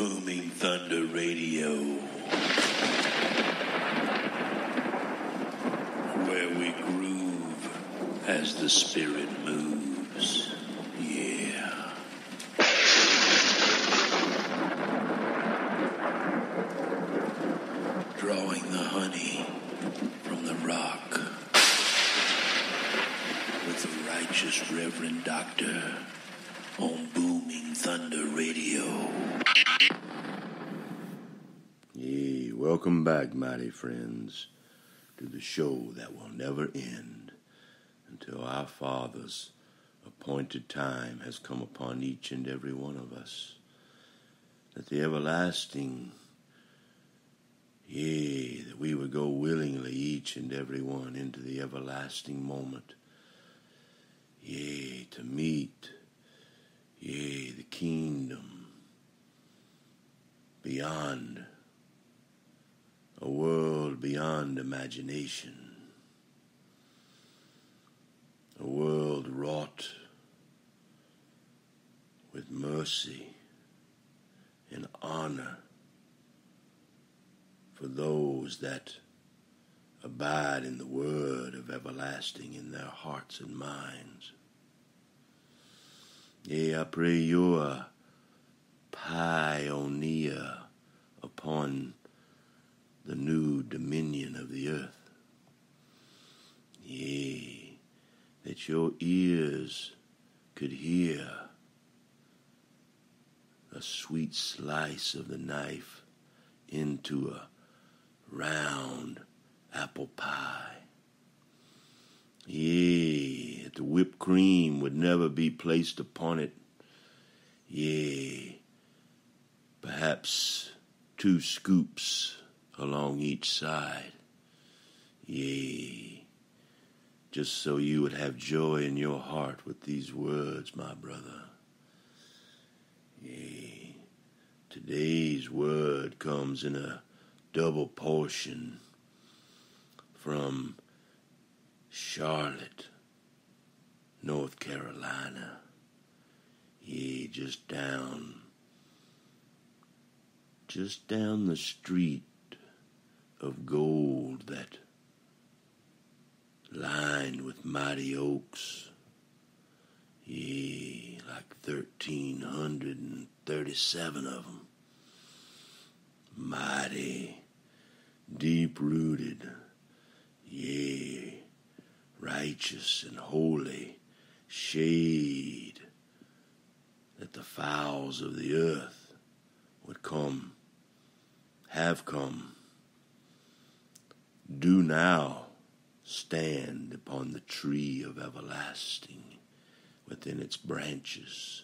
Booming Thunder Radio, where we groove as the spirit moves. Yeah. Drawing the honey from the rock with the righteous Reverend Doctor on Booming Thunder Radio. Hey, welcome back, mighty friends, to the show that will never end until our Father's appointed time has come upon each and every one of us. That the everlasting, that we would go willingly, each and every one, into the everlasting moment. To meet, the kingdom beyond, a world beyond imagination, a world wrought with mercy and honor for those that abide in the word of everlasting in their hearts and minds. I pray you're a pioneer upon the new dominion of the earth. That your ears could hear a sweet slice of the knife into a round apple pie. That the whipped cream would never be placed upon it. Perhaps 2 scoops along each side. Just so you would have joy in your heart with these words, my brother. Today's word comes in a double portion from Charlotte, North Carolina. Just down the street of gold that lined with mighty oaks, like 1,337 of them, mighty, deep-rooted, righteous and holy shade, that the fowls of the earth would have come, do now stand upon the tree of everlasting within its branches.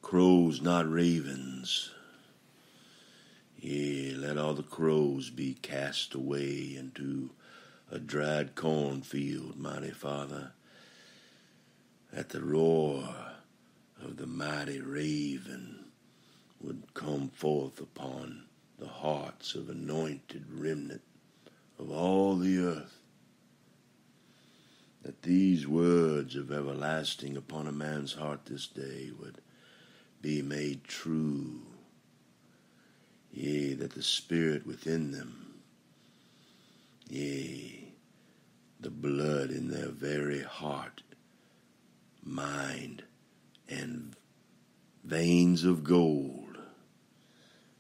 Crows, not ravens. Let all the crows be cast away into a dried cornfield, mighty Father, that the roar of the mighty raven would come forth upon the hearts of anointed remnant of all the earth, that these words of everlasting upon a man's heart this day would be made true, that the spirit within them, the blood in their very heart, mind, and veins of gold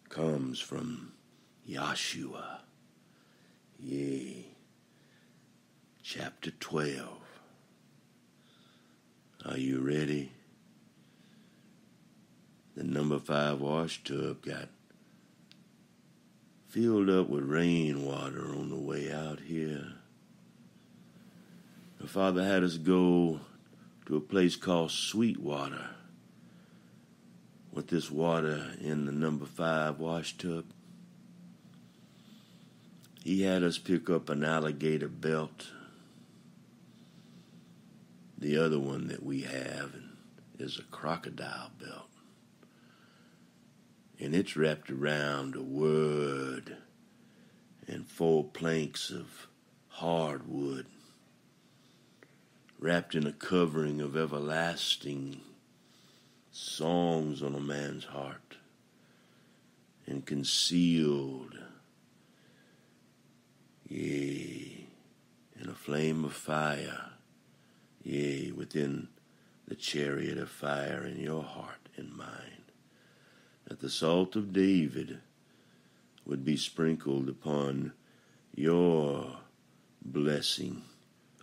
comes from Yahshua. Chapter 12. Are you ready? The number 5 wash tub got filled up with rainwater on the way out here. The Father had us go to a place called Sweetwater with this water in the number 5 wash tub. He had us pick up an alligator belt. The other one that we have is a crocodile belt. And it's wrapped around a word and 4 planks of hardwood, wrapped in a covering of everlasting songs on a man's heart, and concealed, yea, in a flame of fire, yea, within the chariot of fire in your heart and mind, that the salt of David would be sprinkled upon your blessing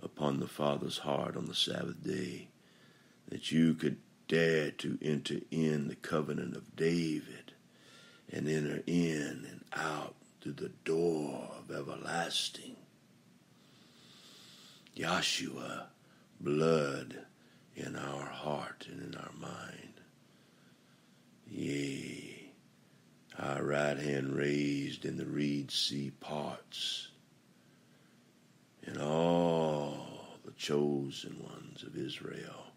upon the Father's heart on the Sabbath day, that you could dare to enter in the covenant of David and enter in and out through the door of everlasting. Yahshua, blood in our heart and in our mind. Yea, our right hand raised in the reed sea parts, and all the chosen ones of Israel,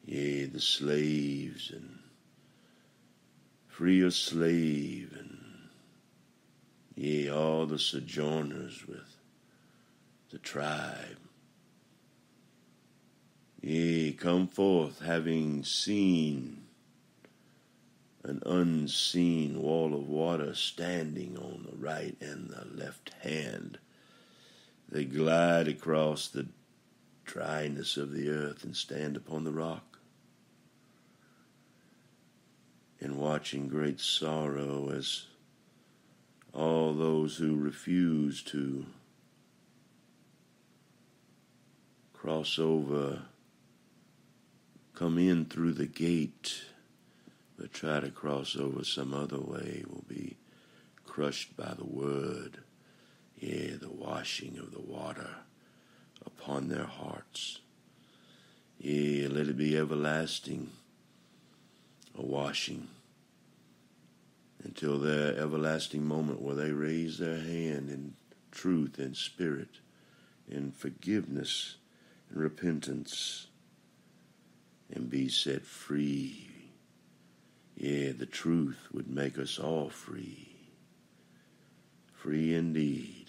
yea, the slaves and free or slave, and yea, all the sojourners with the tribe, yea, come forth having seen an unseen wall of water standing on the right and the left hand. They glide across the dryness of the earth and stand upon the rock, and watching great sorrow as all those who refuse to cross over come in through the gate, but try to cross over some other way will be crushed by the word, yea, the washing of the water upon their hearts. Yea, let it be everlasting, a washing, until their everlasting moment where they raise their hand in truth and spirit, in forgiveness and repentance, and be set free. Yea, the truth would make us all free, free indeed.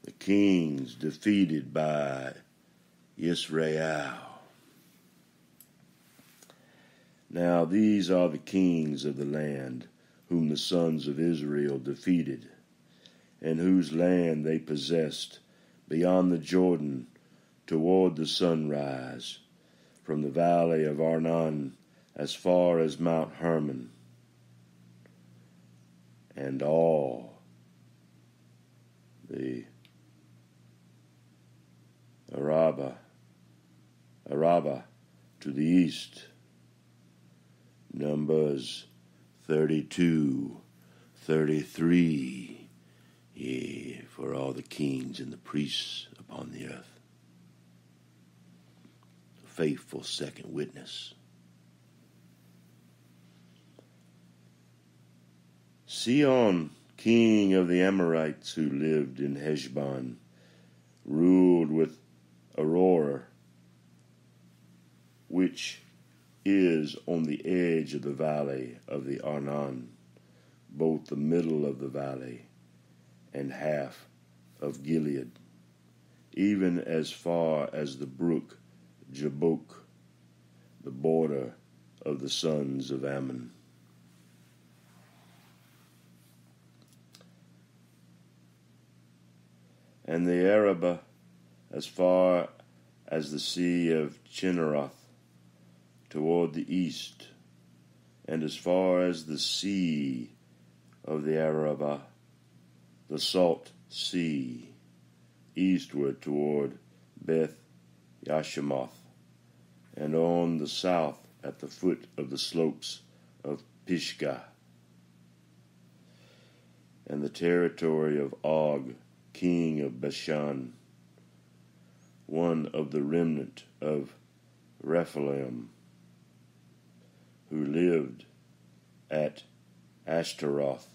The kings defeated by Israel. Now these are the kings of the land whom the sons of Israel defeated, and whose land they possessed beyond the Jordan toward the sunrise, from the valley of Arnon as far as Mount Hermon, and all the Arabah to the east. Numbers 32, 33, yea, for all the kings and the priests upon the earth. Faithful second witness. Sihon, king of the Amorites, who lived in Heshbon, ruled with Aroer, which is on the edge of the valley of the Arnon, both the middle of the valley and half of Gilead, even as far as the brook Jabbok, the border of the sons of Ammon. And the Arabah as far as the sea of Chinneroth toward the east, and as far as the sea of the Arabah, the salt sea, eastward toward Beth Yashimoth, and on the south at the foot of the slopes of Pisgah, and the territory of Og, king of Bashan, one of the remnant of Rephaim, who lived at Ashtaroth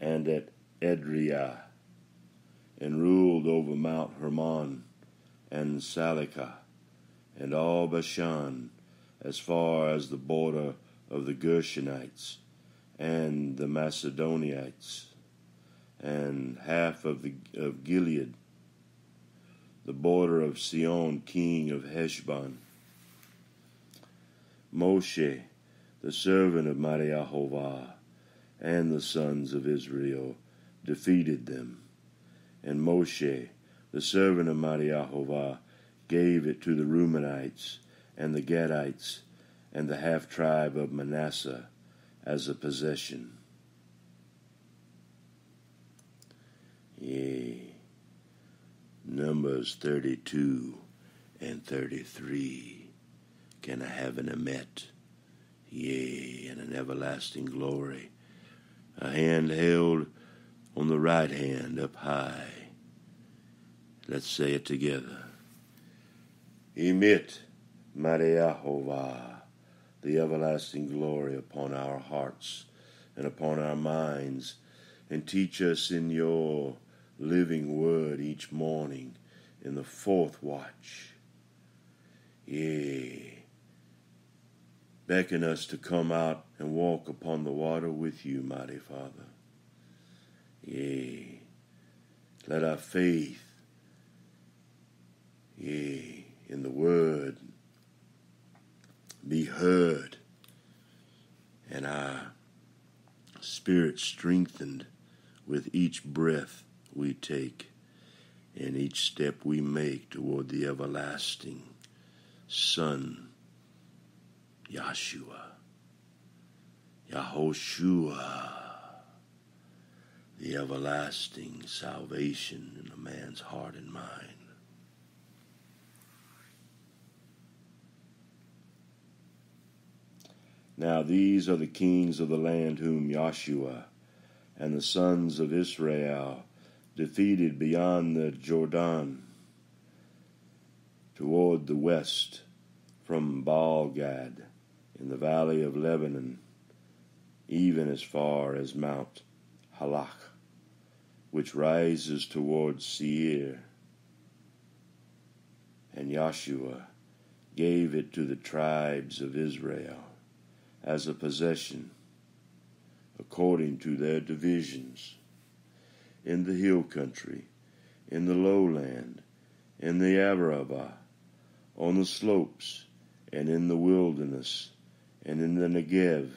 and at Edrei, and ruled over Mount Hermon and Salecah, and all Bashan, as far as the border of the Gershonites and the Macedonites, and half of Gilead, the border of Sion, king of Heshbon. Moshe, the servant of mighty Jehovah, and the sons of Israel defeated them. And Moshe, the servant of mighty Jehovah, gave it to the Reubenites and the Gadites and the half-tribe of Manasseh as a possession. Yea, Numbers 32 and 33. Can I have an emet? Yea, and an everlasting glory. A hand held on the right hand up high. Let's say it together. Emit, mighty Jehovah, the everlasting glory upon our hearts and upon our minds, and teach us in your living word each morning in the fourth watch. Yea, beckon us to come out and walk upon the water with you, mighty Father. Yea, let our faith, yea, in the word be heard, and our spirit strengthened with each breath we take and each step we make toward the everlasting Son, Yahshua, Yahoshua, the everlasting salvation in a man's heart and mind. Now these are the kings of the land whom Joshua and the sons of Israel defeated beyond the Jordan toward the west from Baal-gad in the valley of Lebanon, even as far as Mount Halak, which rises towards Seir. And Joshua gave it to the tribes of Israel as a possession, according to their divisions, in the hill country, in the lowland, in the Arabah, on the slopes, and in the wilderness, and in the Negev,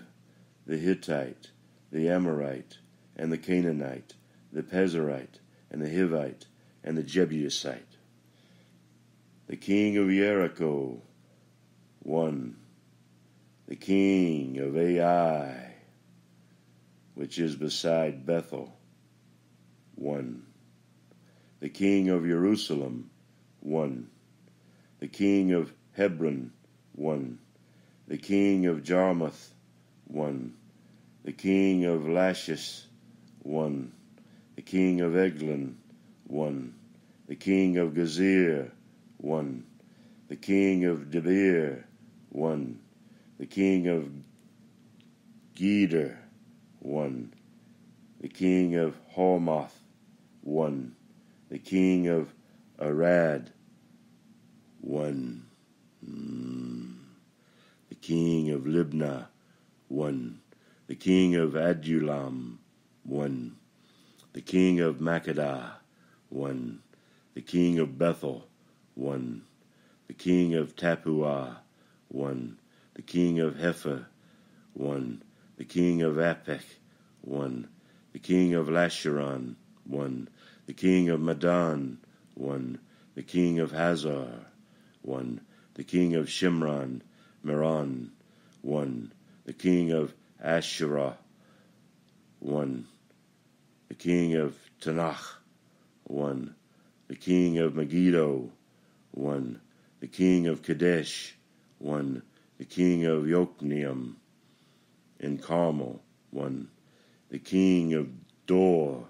the Hittite, the Amorite, and the Canaanite, the Pezerite, and the Hivite, and the Jebusite. The king of Jericho, 1. The king of Ai, which is beside Bethel, 1. The king of Jerusalem, 1. The king of Hebron, 1. The king of Jarmuth, 1. The king of Lachish, 1. The king of Eglon, 1. The king of Gezer, 1. The king of Debir, 1. The king of Geder, 1. The king of Hormath, 1. The king of Arad, 1. The king of Libnah, 1. The king of Adullam, 1. The king of Makkedah, 1. The king of Bethel, 1. The king of Tappuah, 1. The king of Hepher, 1. The king of Aphek, 1. The king of Lasharon, 1. The king of Madon, 1. The king of Hazar, 1. The king of Shimron, Meron, 1. The king of Asherah, 1. The king of Tanakh, 1. The king of Megiddo, 1. The king of Kadesh, 1. The king of Yokneam in Carmel, 1. The king of Dor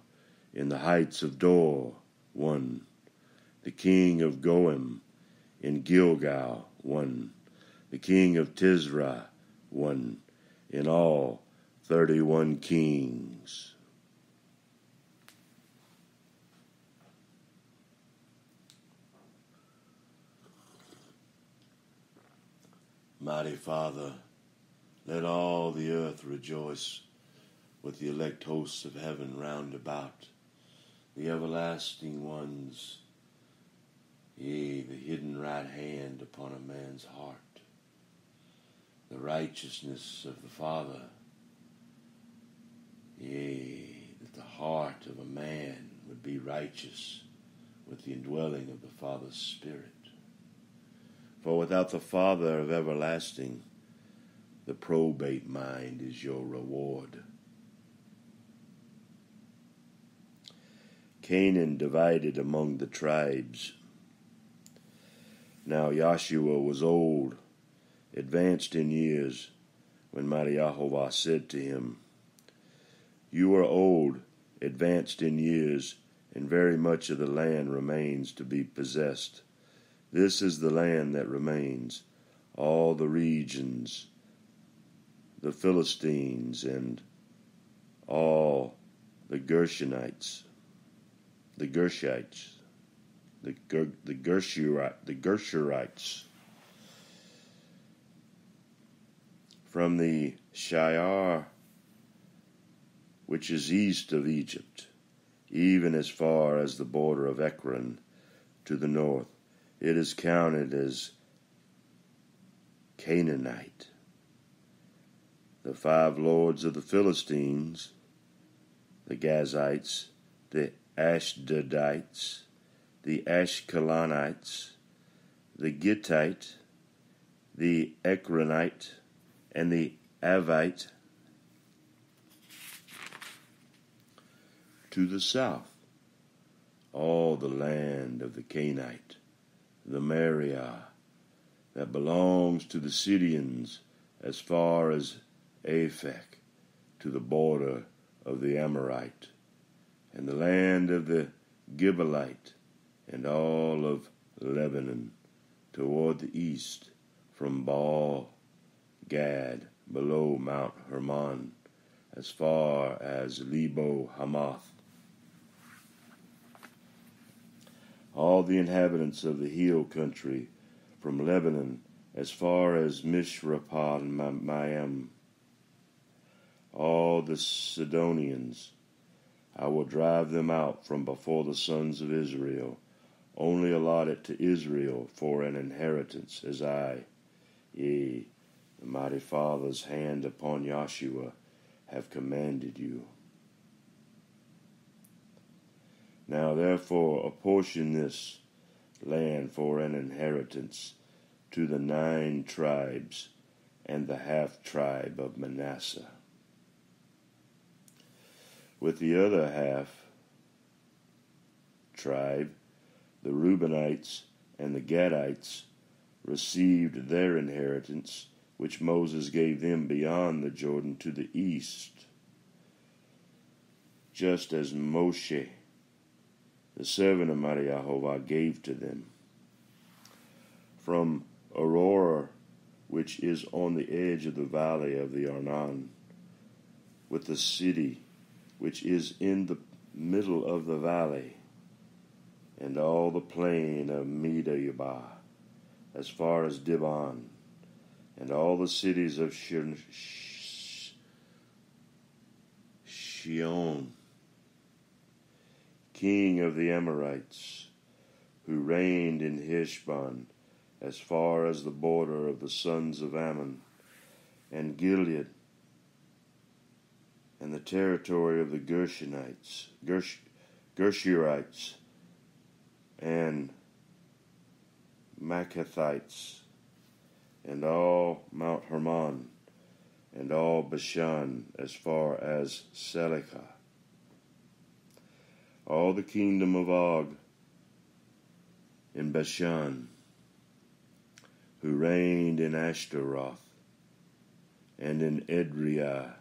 in the heights of Dor, 1. The king of Goim in Gilgal, 1. The king of Tisra, 1. In all, 31 kings. Mighty Father, let all the earth rejoice with the elect hosts of heaven round about, the everlasting ones, right hand upon a man's heart. The righteousness of the Father, yea, that the heart of a man would be righteous with the indwelling of the Father's Spirit. For without the Father of everlasting, the probate mind is your reward. Canaan divided among the tribes. Now Joshua was old, advanced in years, when mighty Yahovah said to him, You are old, advanced in years, and very much of the land remains to be possessed. This is the land that remains, all the regions, the Philistines, and all the Gershonites, the Gershurites, from the Shiar, which is east of Egypt, even as far as the border of Ekron to the north. It is counted as Canaanite. The 5 lords of the Philistines, the Gazites, the Ashdodites, the Ashkelonites, the Gittite, the Ekronite, and the Avite to the south, all the land of the Canaanite, the Meriah, that belongs to the Sidonians as far as Aphek, to the border of the Amorite, and the land of the Gibeonite, and all of Lebanon, toward the east, from Baal Gad, below Mount Hermon, as far as Lebo Hamath. All the inhabitants of the hill country, from Lebanon as far as Mishrapath-maim, all the Sidonians, I will drive them out from before the sons of Israel, only allot it to Israel for an inheritance, as I, yea, the mighty Father's hand upon Joshua, have commanded you. Now therefore apportion this land for an inheritance to the 9 tribes and the half-tribe of Manasseh. With the other half-tribe, the Reubenites and the Gadites received their inheritance, which Moses gave them beyond the Jordan to the east, just as Moshe, the servant of mighty Yahovah, gave to them. From Aurora, which is on the edge of the valley of the Arnon, with the city which is in the middle of the valley, and all the plain of Medeba, as far as Dibon, and all the cities of Shion, king of the Amorites, who reigned in Heshbon, as far as the border of the sons of Ammon, and Gilead, and the territory of the Gershurites, and Maccathites, and all Mount Hermon, and all Bashan, as far as Selecah, all the kingdom of Og in Bashan, who reigned in Ashtaroth, and in Edrei.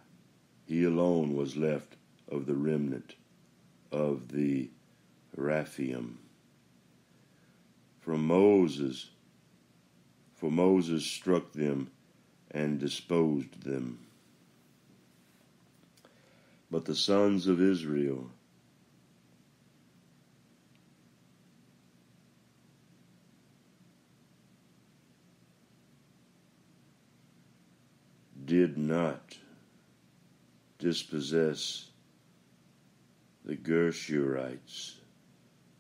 He alone was left of the remnant of the Rephaim. For Moses struck them and disposed them. But the sons of Israel did not dispossess the Gershurites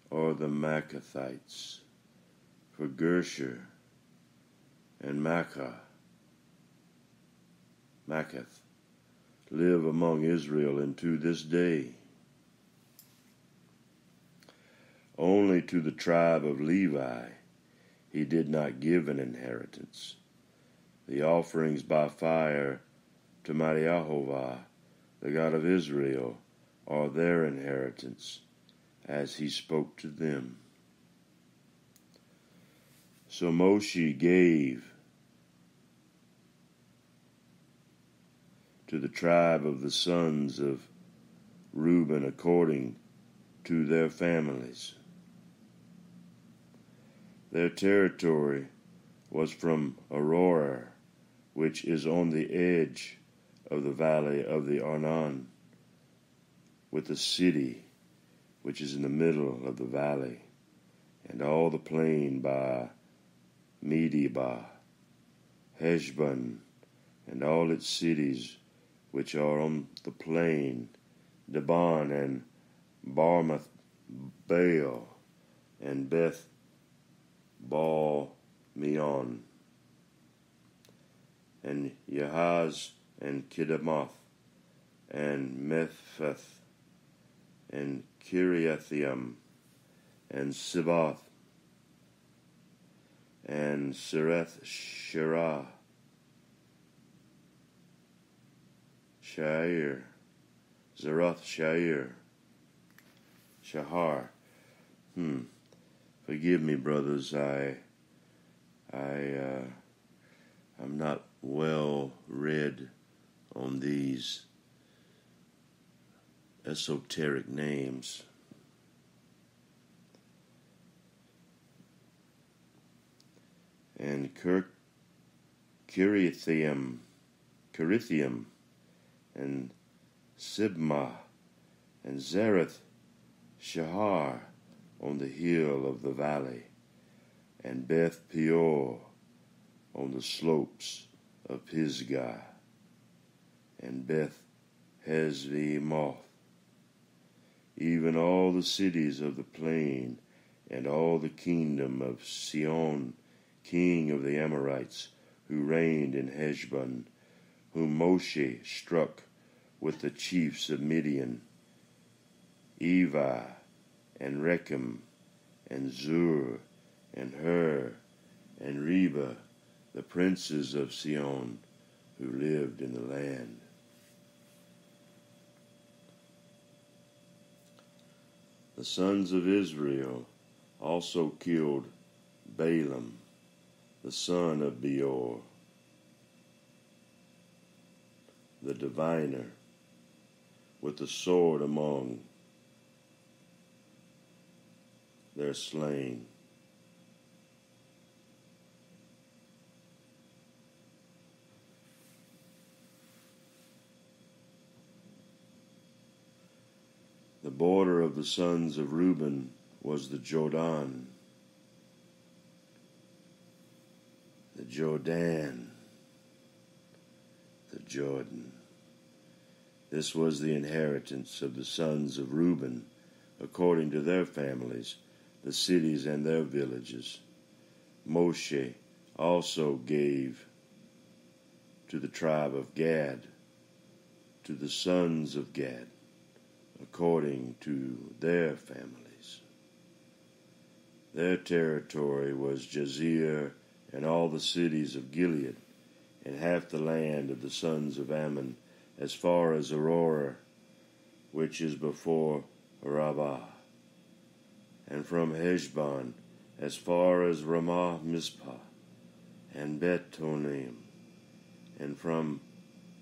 or the Maccathites, for Gersher and Makath live among Israel unto this day. Only to the tribe of Levi he did not give an inheritance. The offerings by fire to Jehovah, the God of Israel, are their inheritance, as he spoke to them. So Moshe gave to the tribe of the sons of Reuben according to their families. Their territory was from Aroer, which is on the edge of the valley of the Arnon, with the city which is in the middle of the valley, and all the plain by Medeba, Heshbon, and all its cities which are on the plain, Debon and Barmath Baal, and Beth Baal Meon, and Yahaz and Kedemoth, and Mephath, and Kiriathaim, and Sibath, and Sereth Shirah, Shair, Zeroth Shair, Shahar. Forgive me, brothers. I'm not well read on these esoteric names. And Kirithium, and Sibmah, and Zareth Shahar on the hill of the valley, and Beth Peor on the slopes of Pisgah, and Beth Hezvemoth, even all the cities of the plain, and all the kingdom of Sihon, king of the Amorites, who reigned in Heshbon, whom Moshe struck with the chiefs of Midian, Evi, and Rechem, and Zur, and Hur, and Reba, the princes of Sihon, who lived in the land. The sons of Israel also killed Balaam, the son of Beor, the diviner, with the sword among their slain. The border of the sons of Reuben was the Jordan, the Jordan. This was the inheritance of the sons of Reuben, according to their families, the cities and their villages. Moshe also gave to the tribe of Gad, to the sons of Gad, according to their families. Their territory was Jazer and all the cities of Gilead, and half the land of the sons of Ammon, as far as Aroer, which is before Rabbah, and from Heshbon, as far as Ramah Mizpah, and Bet-Tonim, and from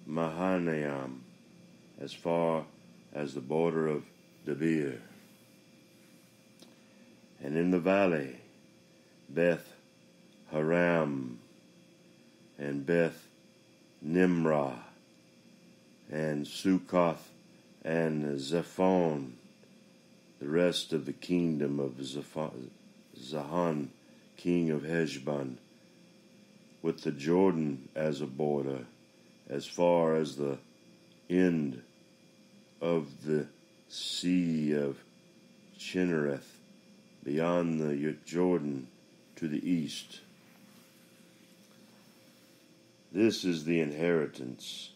Mahanaim, as far as the border of Debir. And in the valley, Beth Haram, and Beth Nimrah, and Sukkoth, and Zephon, the rest of the kingdom of Zahon, king of Heshbon, with the Jordan as a border, as far as the end of the sea of Chinnereth, beyond the Jordan, to the east. This is the inheritance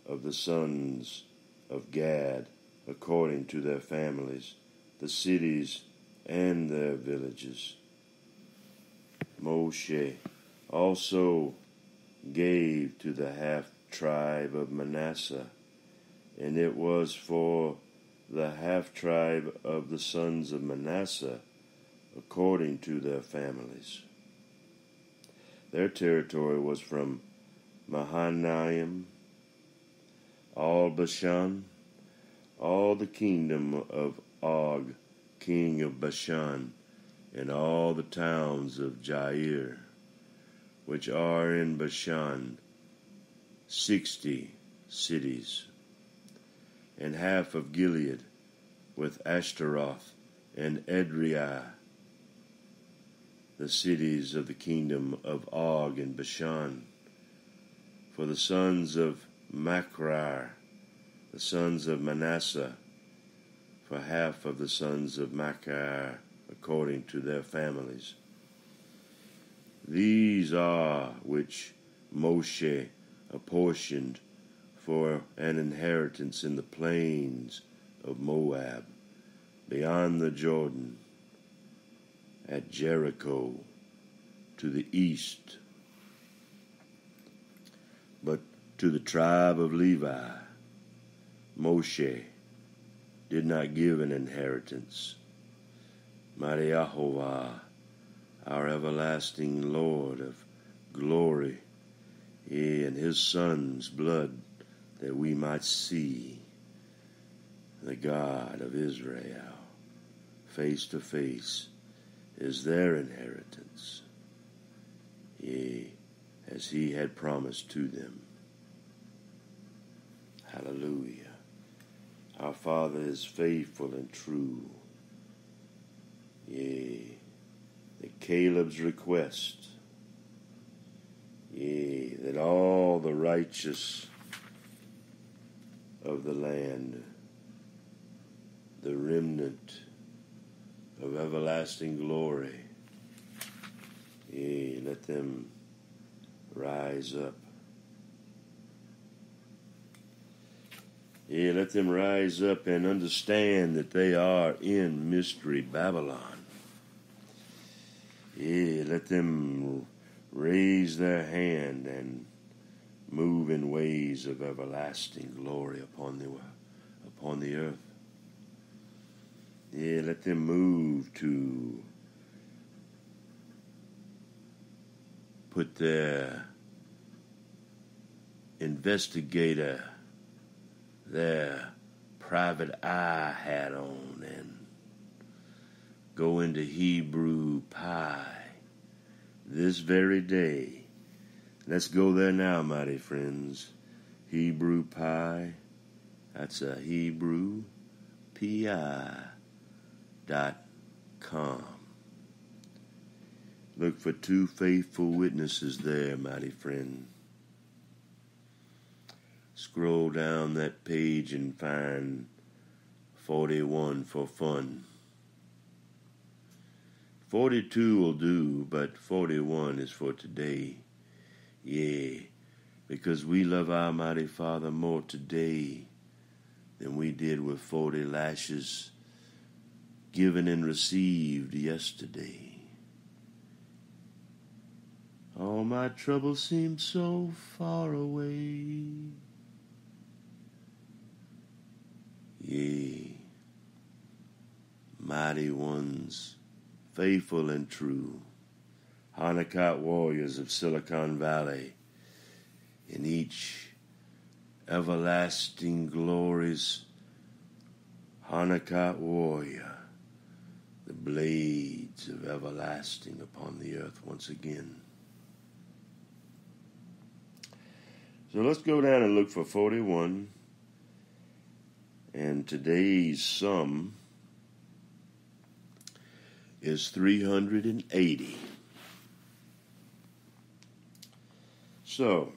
of the sons of Gad, according to their families, the cities and their villages. Moshe also gave to the half-tribe of Manasseh, and it was for the half-tribe of the sons of Manasseh, according to their families. Their territory was from Mahanaim, all Bashan, all the kingdom of Og, king of Bashan, and all the towns of Jair, which are in Bashan, 60 cities, and half of Gilead, with Ashtaroth and Edrei, the cities of the kingdom of Og in Bashan. For the sons of Machir, the sons of Manasseh, for half of the sons of Machir, according to their families. These are which Moshe apportioned for an inheritance in the plains of Moab, beyond the Jordan, at Jericho, to the east. But to the tribe of Levi, Moshe did not give an inheritance. Mighty Yehovah, our everlasting Lord of glory, yea, and his son's blood, that we might see the God of Israel face to face, is their inheritance, yea, as he had promised to them. Hallelujah. Our Father is faithful and true. Yea, that Caleb's request, yea, that all the righteous of the land, the remnant of everlasting glory, yea, let them rise up. Yea, let them rise up and understand that they are in mystery Babylon. Yea, let them raise their hand and move in ways of everlasting glory upon the earth. Yea, let them move to put their investigator, their private eye hat on, and go into Hebrew Pi this very day. Let's go there now, mighty friends. Hebrew Pi, that's a Hebrew PI.com. Look for two faithful witnesses there, mighty friend. Scroll down that page and find 41 for fun. 42 will do, but 41 is for today. Yea, because we love our mighty Father more today than we did with 40 lashes given and received yesterday. All my troubles seem so far away. Yea, mighty ones, faithful and true, Hanakot warriors of Silicon Valley, in each everlasting glories, Hanakot warrior, the blades of everlasting upon the earth once again. So let's go down and look for 41. And today's sum is 380. So,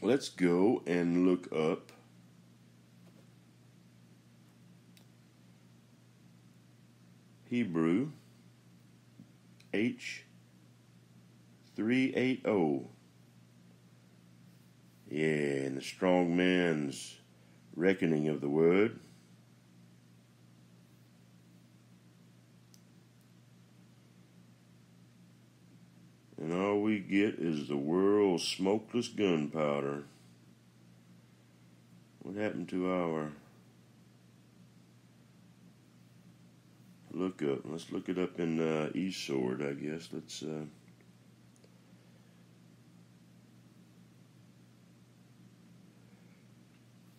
let's go and look up Hebrew H380. Yeah, in the Strong Man's Reckoning of the Word. And all we get is the world's smokeless gunpowder. What happened to our lookup? Let's look it up in eSword, I guess. Let's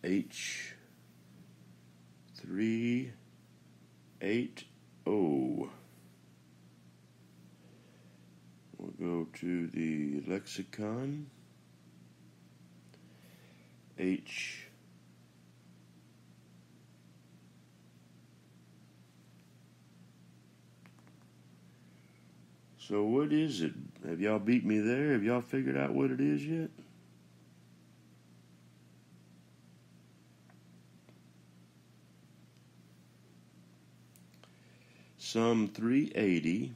H380. We'll go to the lexicon. So what is it? Have y'all beat me there? Have y'all figured out what it is yet? Psalm 380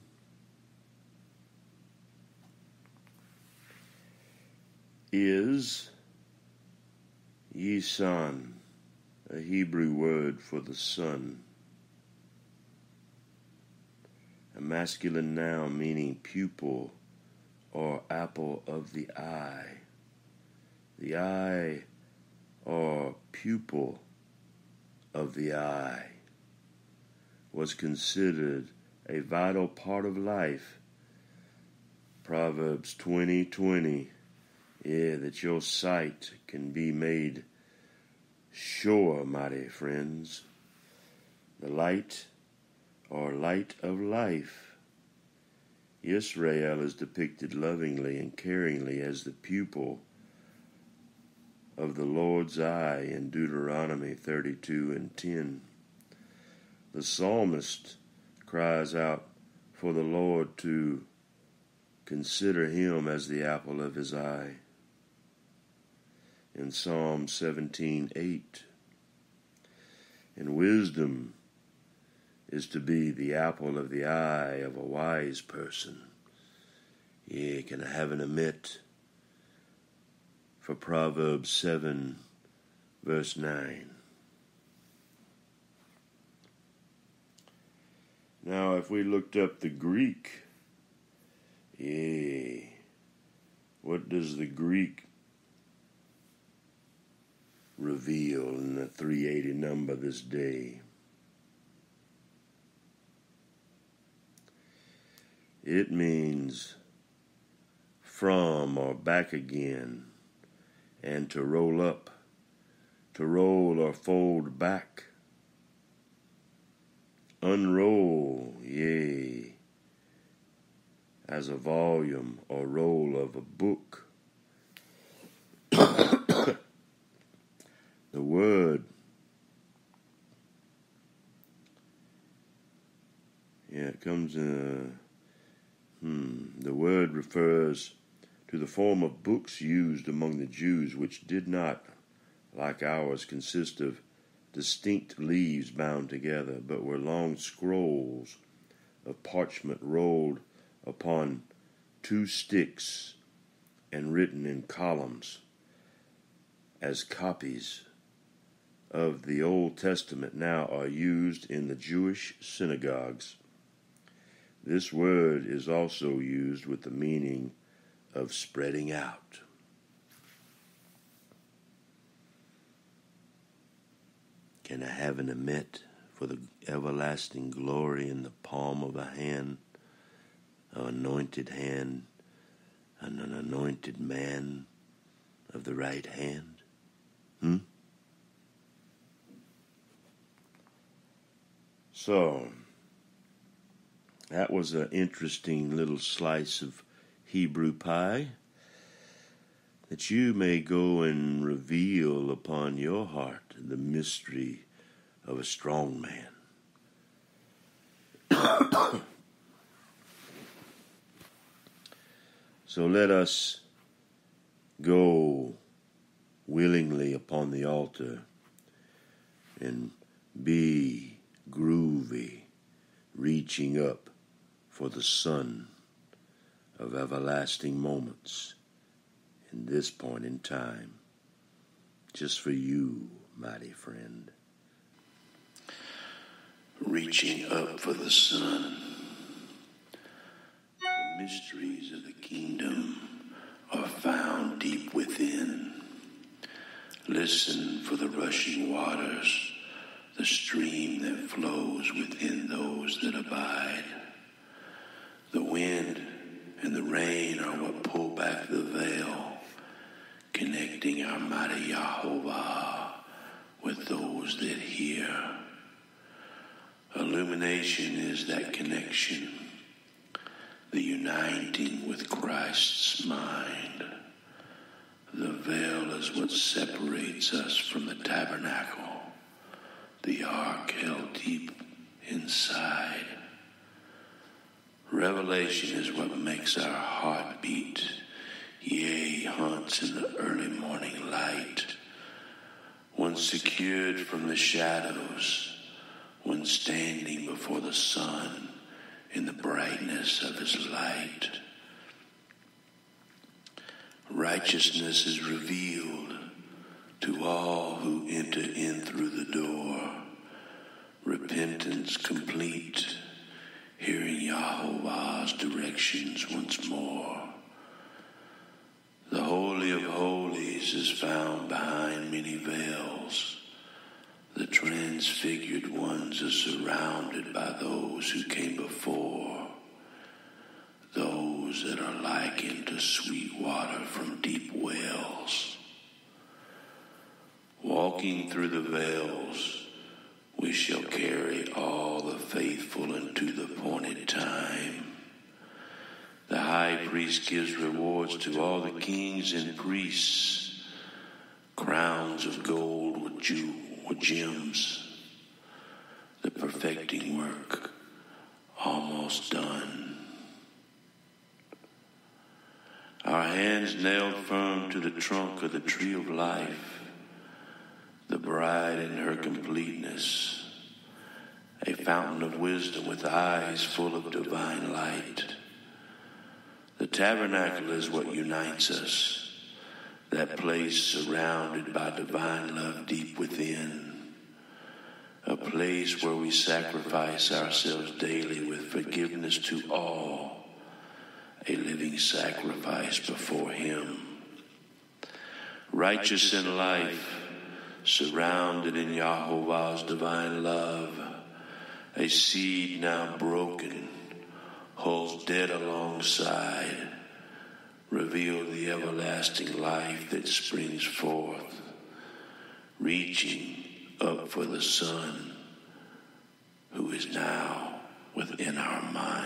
is Yisan, a Hebrew word for the sun. A masculine noun meaning pupil or apple of the eye. The eye or pupil of the eye was considered a vital part of life. Proverbs 20:20. Yeah, that your sight can be made sure, mighty friends. The light or light of life. Israel is depicted lovingly and caringly as the pupil of the Lord's eye in Deuteronomy 32:10. The psalmist cries out for the Lord to consider him as the apple of his eye in Psalm 17:8. And wisdom is to be the apple of the eye of a wise person. Yeah, can I have an admit for Proverbs 7, verse 9. Now, if we looked up the Greek, what does the Greek reveal in the 380 number this day? It means from or back again, and to roll up, to roll or fold back. Unroll, yea, as a volume or roll of a book. The word, it comes the word refers to the form of books used among the Jews, which did not, like ours, consist of distinct leaves bound together, but were long scrolls of parchment rolled upon two sticks and written in columns as copies of the Old Testament now are used in the Jewish synagogues. This word is also used with the meaning of spreading out. Can I have an admit for the everlasting glory in the palm of a hand, an anointed hand, and an anointed man of the right hand? So, that was an interesting little slice of Hebrew pie that you may go and reveal upon your heart the mystery of a strong man. So let us go willingly upon the altar and be groovy, reaching up for the sun of everlasting moments in this point in time, just for you, mighty friend. Reaching up for the sun. The mysteries of the kingdom are found deep within. Listen for the rushing waters, the stream that flows within those that abide. The wind and the rain are what pull back the veil, connecting our mighty Yahovah with those that hear. Illumination is that connection, the uniting with Christ's mind. The veil is what separates us from the tabernacle, the ark held deep inside. Revelation is what makes our heart beat, yea, haunts in the early morning light. When secured from the shadows, when standing before the sun in the brightness of his light. Righteousness is revealed to all who enter in through the door. Repentance complete, hearing Yahovah's directions once more. The Holy of Holies is found behind many veils. The transfigured ones are surrounded by those who came before, those that are likened to sweet water from deep wells. Walking through the veils, we shall carry all the faithful into the appointed time. The high priest gives rewards to all the kings and priests, crowns of gold with gems, the perfecting work almost done. Our hands nailed firm to the trunk of the tree of life, the bride in her completeness, a fountain of wisdom with eyes full of divine light. The tabernacle is what unites us, that place surrounded by divine love deep within, a place where we sacrifice ourselves daily with forgiveness to all, a living sacrifice before him. Righteous in life, surrounded in Yahovah's divine love, a seed now broken, hulls dead alongside, reveal the everlasting life that springs forth, reaching up for the Son who is now within our mind.